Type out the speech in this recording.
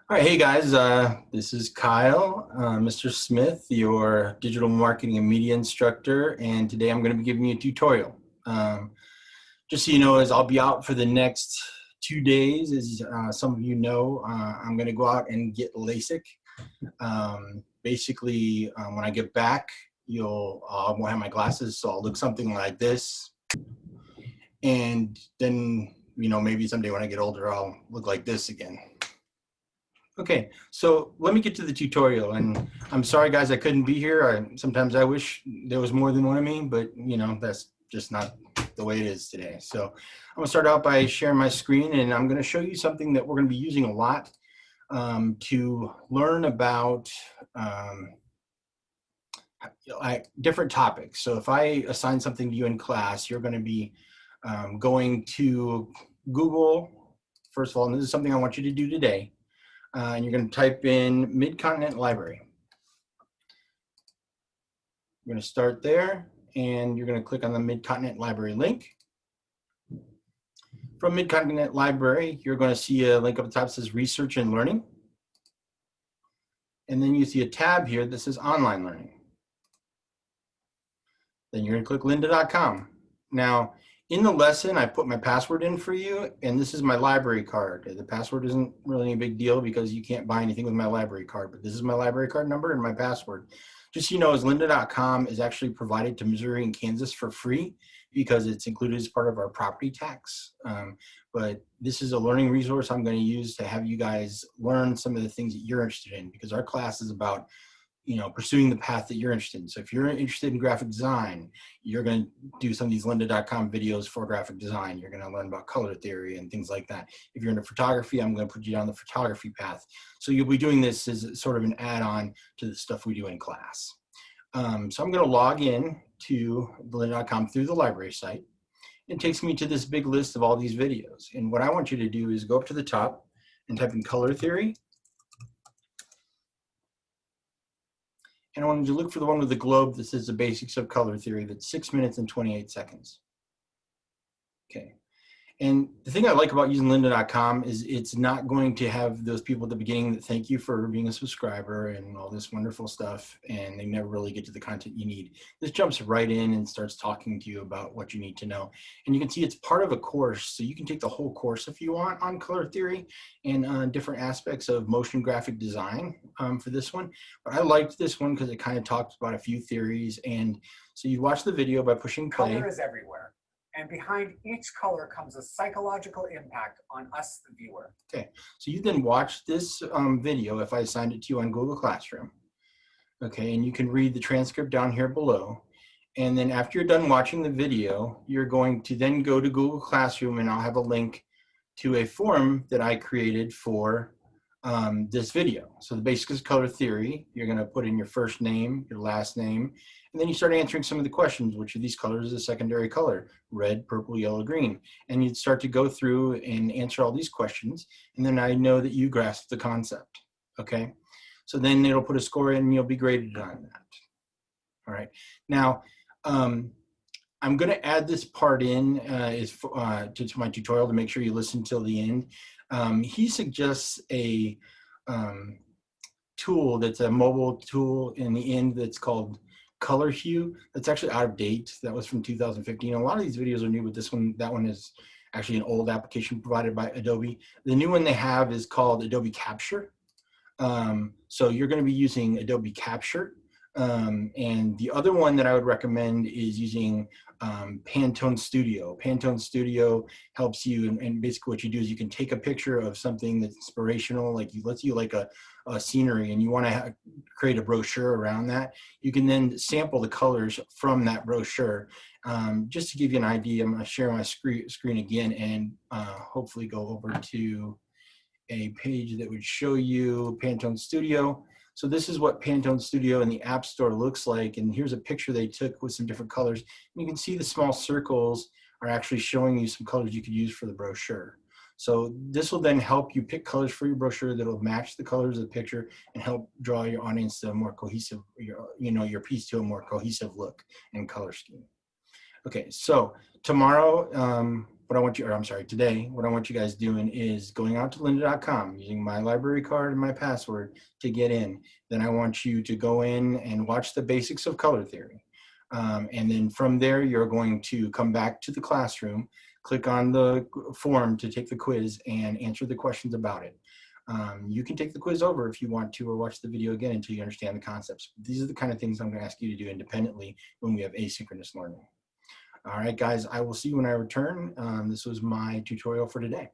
All right, hey guys, this is Kyle, Mr. Smith, your digital marketing and media instructor, and today I'm going to be giving you a tutorial. Just so you know, as I'll be out for the next 2 days, as some of you know, I'm going to go out and get LASIK. Basically, when I get back, I won't have my glasses, so I'll look something like this, and then maybe someday when I get older, I'll look like this again. Okay, so let me get to the tutorial, and I'm sorry guys I couldn't be here. Sometimes I wish there was more than one of me, but that's just not the way it is today. So I'm gonna start out by sharing my screen, and I'm gonna show you something that we're gonna be using a lot to learn about like different topics. So if I assign something to you in class, you're gonna be going to Google, first of all, and this is something I want you to do today. And you're going to type in Mid-Continent Library. You're going to start there, and you're going to click on the Mid-Continent Library link. From Mid-Continent Library, you're going to see a link up the top that says Research and Learning. And then you see a tab here that says Online Learning. Then you're going to click lynda.com. Now, in the lesson, I put my password in for you, and this is my library card. The password isn't really a big deal because you can't buy anything with my library card, but this is my library card number and my password. Just so you know, as lynda.com is actually provided to Missouri and Kansas for free because it's included as part of our property tax. But this is a learning resource I'm going to use to have you guys learn some of the things that you're interested in, because our class is about pursuing the path that you're interested in. So if you're interested in graphic design, you're going to do some of these lynda.com videos for graphic design. You're going to learn about color theory and things like that. If you're into photography, I'm going to put you down the photography path. So you'll be doing this as sort of an add-on to the stuff we do in class. So I'm going to log in to lynda.com through the library site. It takes me to this big list of all these videos. And what I want you to do is go up to the top and type in color theory. And I wanted to look for the one with the globe that says the basics of color theory. That's 6 minutes and 28 seconds. Okay. And the thing I like about using lynda.com is it's not going to have those people at the beginning that thank you for being a subscriber and all this wonderful stuff, and they never really get to the content you need. This jumps right in and starts talking to you about what you need to know. And you can see it's part of a course, so you can take the whole course if you want on color theory and different aspects of motion graphic design for this one. But I liked this one because it kind of talks about a few theories. And so you watch the video by pushing play. Color is everywhere. And behind each color comes a psychological impact on us, the viewer. Okay, so you then watch this video if I assigned it to you on Google Classroom. Okay, and you can read the transcript down here below. And then after you're done watching the video, you're going to then go to Google Classroom, and I'll have a link to a form that I created for this video. So the basics of color theory, you're going to put in your first name, your last name, and then you start answering some of the questions. Which of these colors is a secondary color? Red, purple, yellow, green. And you'd start to go through and answer all these questions. And then I know that you grasp the concept. Okay. So then it'll put a score in and you'll be graded on that. All right. Now, I'm going to add this part in to my tutorial to make sure you listen till the end. He suggests a tool that's a mobile tool in the end that's called Color Hue. That's actually out of date. That was from 2015. A lot of these videos are new, but that one is actually an old application provided by Adobe. The new one they have is called Adobe Capture. So you're going to be using Adobe Capture. And the other one that I would recommend is using Pantone Studio. Pantone Studio helps you, and basically what you do is you can take a picture of something that's inspirational, like let's say like a scenery, and you want to create a brochure around that. You can then sample the colors from that brochure. Just to give you an idea, I'm going to share my screen again and hopefully go over to a page that would show you Pantone Studio. So this is what Pantone Studio in the App Store looks like. And here's a picture they took with some different colors. And you can see the small circles are actually showing you some colors you could use for the brochure. So this will then help you pick colors for your brochure that will match the colors of the picture and help draw your audience to a more cohesive, your piece to a more cohesive look and color scheme. Okay, so tomorrow, what what I want you, or I'm sorry, today, what I want you guys doing is going out to lynda.com, using my library card and my password to get in. Then I want you to go in and watch the basics of color theory. And then from there, you're going to come back to the classroom, click on the form to take the quiz and answer the questions about it. You can take the quiz over if you want to, or watch the video again until you understand the concepts. These are the kind of things I'm going to ask you to do independently when we have asynchronous learning. All right, guys, I will see you when I return. This was my tutorial for today.